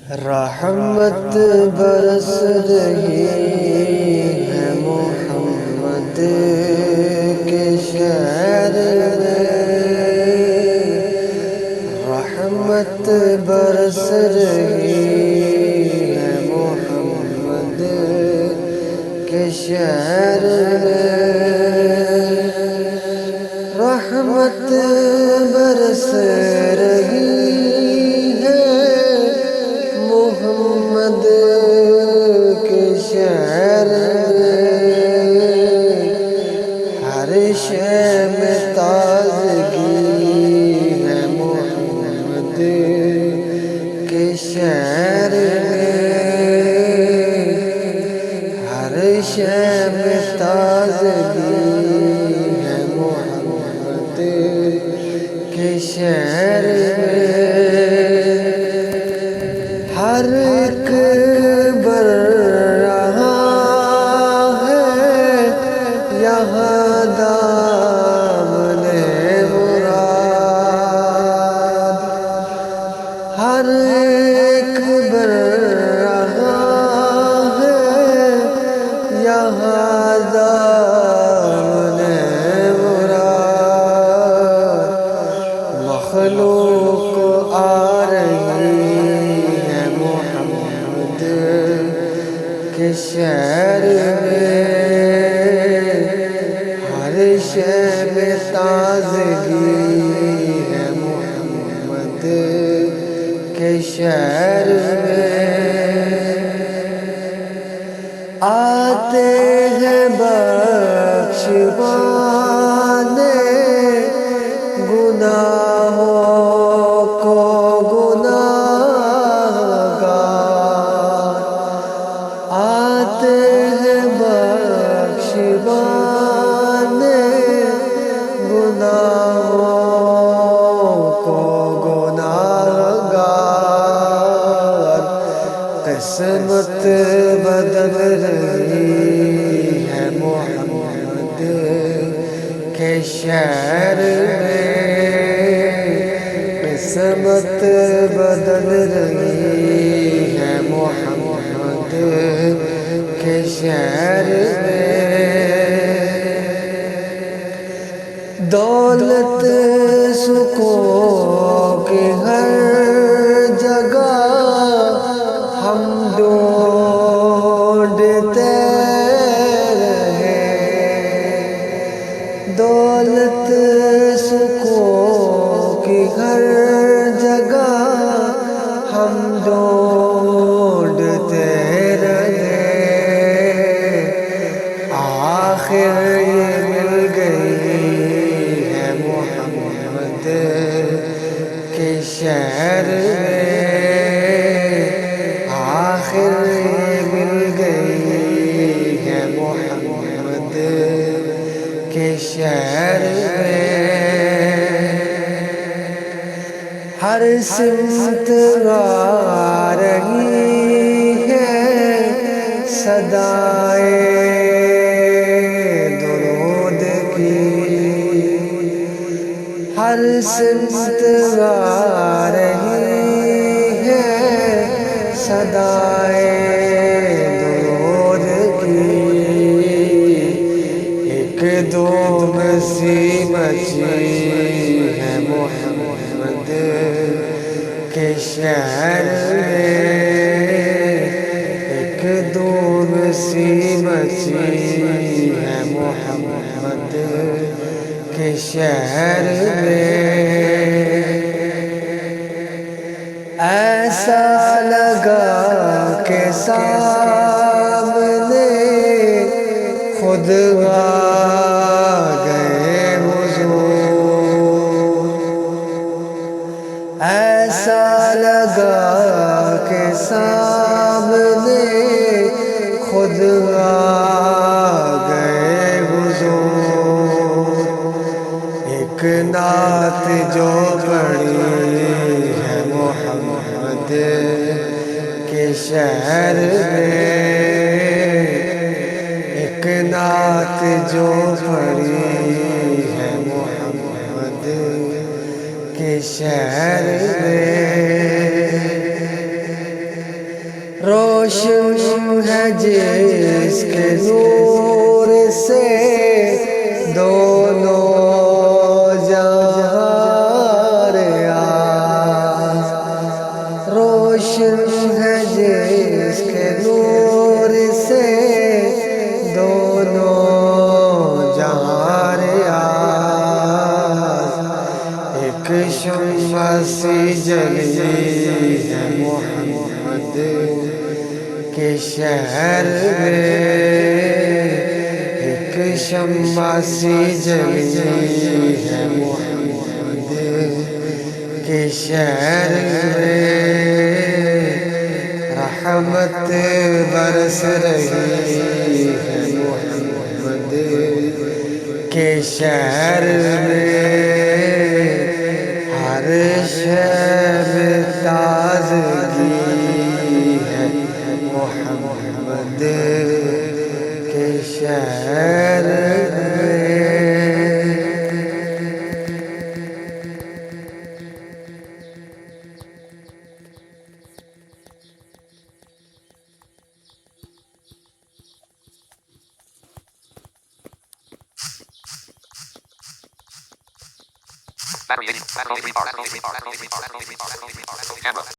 رحمت برس رہی ہے محمد کے شہر میں، رحمت برس رہی ہے محمد کے شہر میں، رحمت برس رہی محمد کے شہر میں، ہر شے میں تازگی ہے محمد کے شہر میں، ہر شے میں تازگی ہے محمد کے شہر میں، ہر ایک بر رہا ہے یہاں دامن مراد، ہر ایک بر رہا ہے یہاں دامن مراد، مخلوق آ رہی کے شہر میں، ہر شے میں تازگی ہے محمد کے شہر میں، آتے ہیں بخشوانے گناہوں کو آتے ہیں بخشوانے گناہوں کو گناہگار، قسمت بدل رہی ہے محمد کے شہر میں، قسمت بدل رہی ہے محمد کے شہر میں، دولت سکون کی ہر جگہ ہم ڈھونڈتے رہے، دولت سکون کی ہر جگہ ہم ڈھونڈتے رہے، آخر یہ مل گئی ہے محمد کے شہر میں، آخر یہ مل گئی ہے محمد کے شہر میں، ہر سمت آ رہی ہے صدائے درود کی، ہر سمت آ رہی ہے صدائے درود کی، ایک دم سی مچی ہے محمد کے شہر میں، ایک دم سی مچی ہے محمد کے شہر میں، ایسا لگا کہ سامنے خود آ گئے حضور، ایسا لگا کہ سامنے خود آ گئے حضور، ایک نعت جو پڑھی ہے محمد کے شہر میں، ایک نعت جو پڑھی ہے محمد کے شہر میں، روشن ہے جس کے نور سے دونوں جہاں ریاض، روشن ہے جس کے نور سے دونوں جہاں ریاض، ایک شمع سی جلی ہے محمد کے شہر میں، ایک شمع سی جلی ہے محمد کے شہر میں، رحمت برس رہی ہے محمد کے شہر میں، ہر شب تازگی ہے محمد کے شہر میں۔ Battery 80. Battery 3 bar. Battery 3 bar. Battery 3 bar. Battery 3 bar. Battery 3 bar. Camera.